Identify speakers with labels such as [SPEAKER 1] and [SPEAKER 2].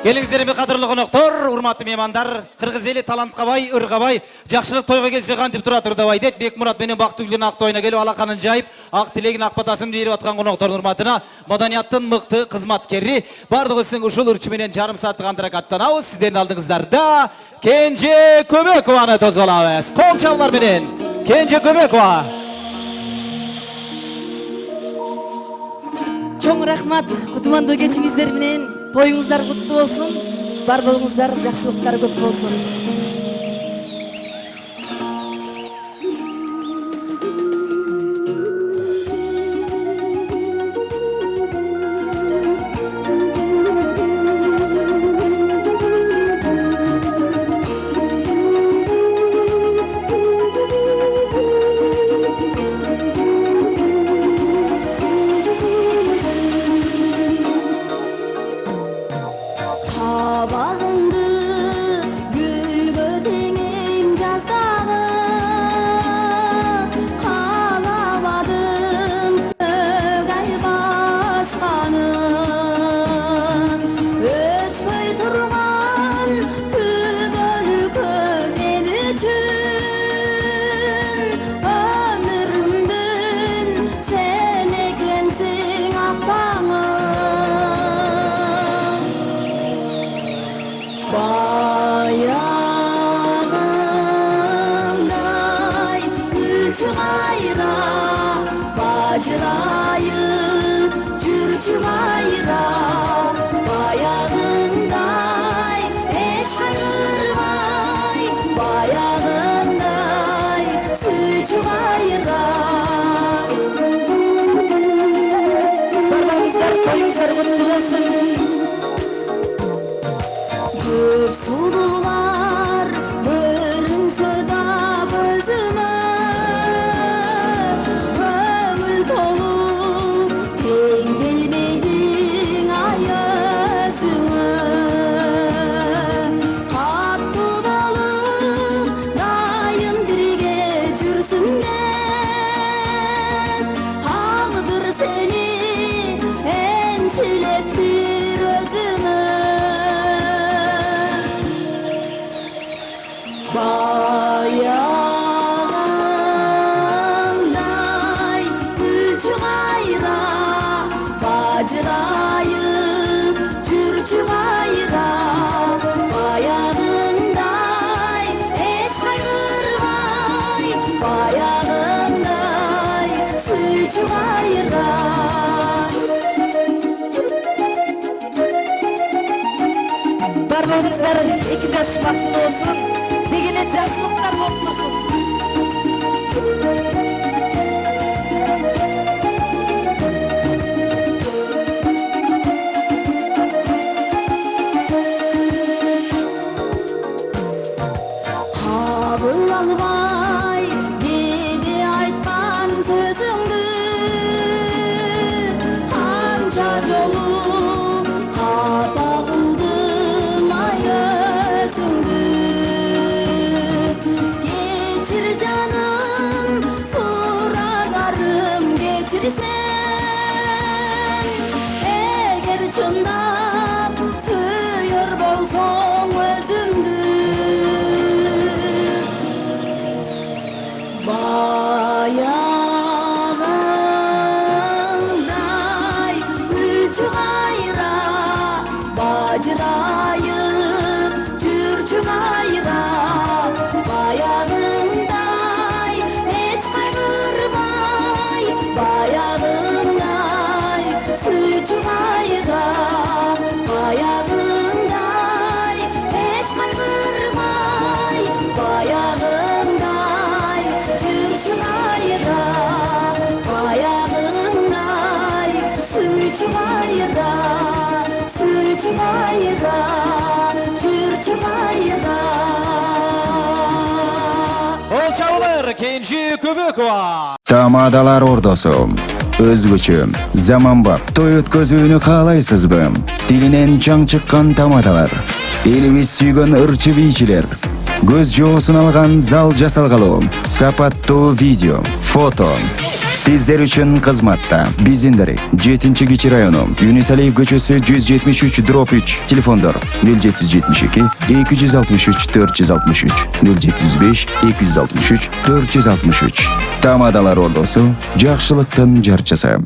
[SPEAKER 1] Gelingizler mi kadırlı konuktor, urmatlı mehmanдар, Kırgız eli talantqa bay, ırga bay, jakşılık toyga gelse kantip turatır da baydet. Bekmurat benim Baktugil'in ak toyuna gelip alakanın jayıp, ak tilegin ak batasını berip atkan konuktorun urmatına, madaniyattın mıktı kızmatkeri, bardığısın uşul ürçümenen jarım saatı kandıra kattanabız. Sizlerin aldığınızlarda Kenje Kömekova'nı tozgalabız. Kol çavlar menen, Kenje Kömekova.
[SPEAKER 2] Çoğun rahmat, kutumandoo geçingizler menen toyuңuzдар kutlu olsun, barbağınızlar, жақсылықтар көп olsun. Barbağınızlar iki yaş vakti olsun, degele yaşlıklar bolup dursun. Kabul albay, dedi aytkan sözüңdü, kança jolu hata kıldım ay özüңdü. Geçir canım, soralarım geçirsen, eğer çındap suyur bolsoň özümdü. Bayağınday gülçü gayra, bacırayıp türçü gayra. Bayağınday hiç kaygırmay, bayağınday sütü gayra. Bayağınday hiç kaygırmay, bayağınday türçü gayra. Bayağınday sütü gayra, sütü gayra, türçü gayra.
[SPEAKER 1] Kol çavlar Kenje Kömekova.
[SPEAKER 3] Tamadalar ordosu. Özgüçü, zamanbap, toy ötközүүnü kalaysızbı? Dilinen çaң çıkkan tamadalar. Elimiz süygen ırçı biyçiler. Göz жоосун алган зал жасалгалуу, сапаттуу видео, фото, Sizler üçün kızmatta. Bizindiri 7 Keçi rayonu, Yunus Aliyev köçösü 173/3, telefonlar 0772 263 463 075 263 463. Tamadalar ordosu, жақшылықтың жарчысы.